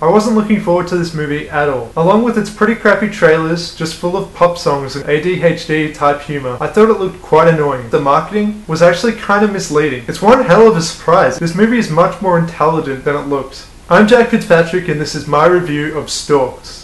I wasn't looking forward to this movie at all. Along with its pretty crappy trailers, just full of pop songs and ADHD type humour, I thought it looked quite annoying. The marketing was actually kind of misleading. It's one hell of a surprise. This movie is much more intelligent than it looks. I'm Jack Fitzpatrick and this is my review of Storks.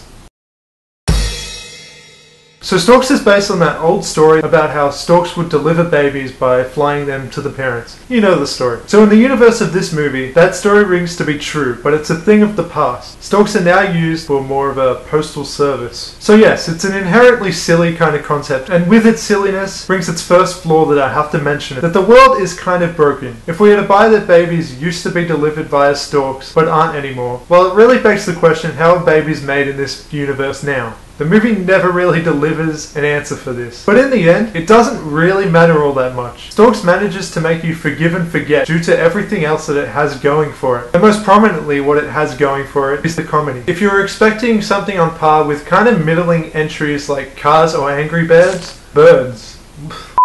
So Storks is based on that old story about how storks would deliver babies by flying them to the parents. You know the story. So in the universe of this movie, that story rings to be true, but it's a thing of the past. Storks are now used for more of a postal service. So yes, it's an inherently silly kind of concept, and with its silliness brings its first flaw that I have to mention, that the world is kind of broken. If we are to buy that babies used to be delivered via storks, but aren't anymore, well, it really begs the question, how are babies made in this universe now? The movie never really delivers an answer for this. But in the end, it doesn't really matter all that much. Storks manages to make you forgive and forget due to everything else that it has going for it. And most prominently, what it has going for it is the comedy. If you're expecting something on par with kind of middling entries like Cars or Angry Birds,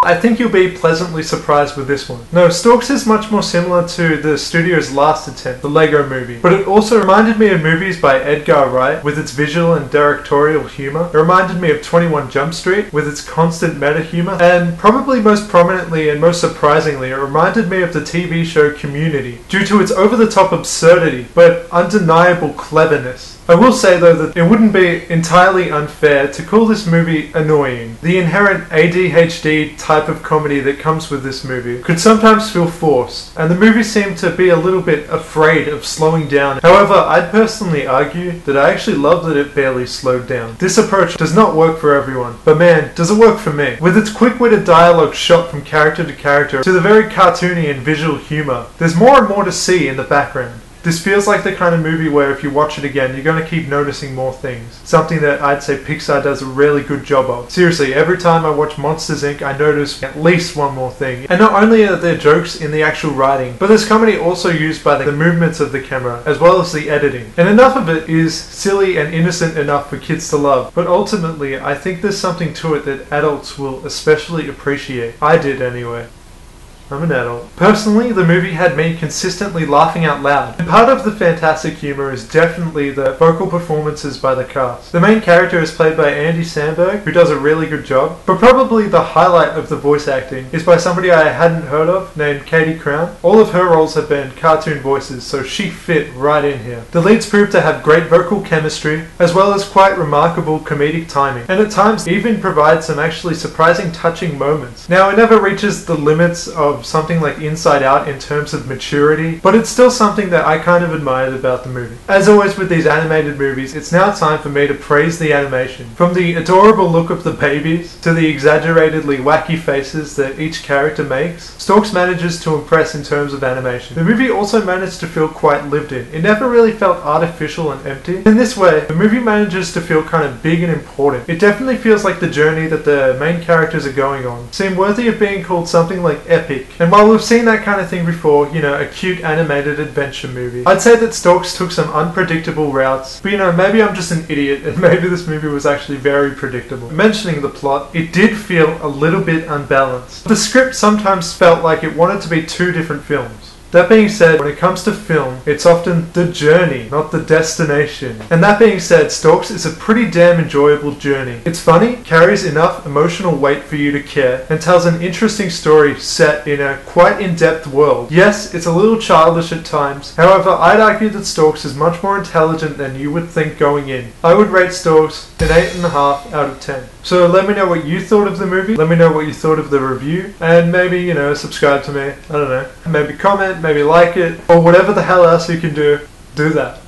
I think you'll be pleasantly surprised with this one. No, Storks is much more similar to the studio's last attempt, the Lego Movie, but it also reminded me of movies by Edgar Wright with its visual and directorial humour. It reminded me of 21 Jump Street with its constant meta humour, and probably most prominently and most surprisingly, it reminded me of the TV show Community due to its over-the-top absurdity but undeniable cleverness. I will say though that it wouldn't be entirely unfair to call this movie annoying. The inherent ADHD type of comedy that comes with this movie could sometimes feel forced, and the movie seemed to be a little bit afraid of slowing down. However, I'd personally argue that I actually love that it barely slowed down. This approach does not work for everyone, but man, does it work for me. With its quick-witted dialogue shot from character to character to the very cartoony and visual humour, there's more and more to see in the background. This feels like the kind of movie where if you watch it again, you're going to keep noticing more things. Something that I'd say Pixar does a really good job of. Seriously, every time I watch Monsters Inc., I notice at least one more thing. And not only are there jokes in the actual writing, but there's comedy also used by the movements of the camera, as well as the editing. And enough of it is silly and innocent enough for kids to love. But ultimately, I think there's something to it that adults will especially appreciate. I did anyway. I'm an adult. Personally, the movie had me consistently laughing out loud. And part of the fantastic humour is definitely the vocal performances by the cast. The main character is played by Andy Samberg, who does a really good job, but probably the highlight of the voice acting is by somebody I hadn't heard of, named Katie Crown. All of her roles have been cartoon voices, so she fit right in here. The leads prove to have great vocal chemistry, as well as quite remarkable comedic timing, and at times even provide some actually surprising touching moments. Now, it never reaches the limits of something like Inside Out in terms of maturity, but it's still something that I kind of admired about the movie. As always with these animated movies, it's now time for me to praise the animation. From the adorable look of the babies, to the exaggeratedly wacky faces that each character makes, Storks manages to impress in terms of animation. The movie also managed to feel quite lived in. It never really felt artificial and empty. In this way, the movie manages to feel kind of big and important. It definitely feels like the journey that the main characters are going on seem worthy of being called something like epic. And while we've seen that kind of thing before, you know, a cute animated adventure movie, I'd say that Storks took some unpredictable routes, but you know, maybe I'm just an idiot and maybe this movie was actually very predictable. Mentioning the plot, it did feel a little bit unbalanced. The script sometimes felt like it wanted to be two different films. That being said, when it comes to film, it's often the journey, not the destination. And that being said, Storks is a pretty damn enjoyable journey. It's funny, carries enough emotional weight for you to care, and tells an interesting story set in a quite in-depth world. Yes, it's a little childish at times. However, I'd argue that Storks is much more intelligent than you would think going in. I would rate Storks an 8.5 out of 10. So let me know what you thought of the movie, let me know what you thought of the review, and maybe, you know, subscribe to me, I don't know. Maybe comment, maybe like it, or whatever the hell else you can do that.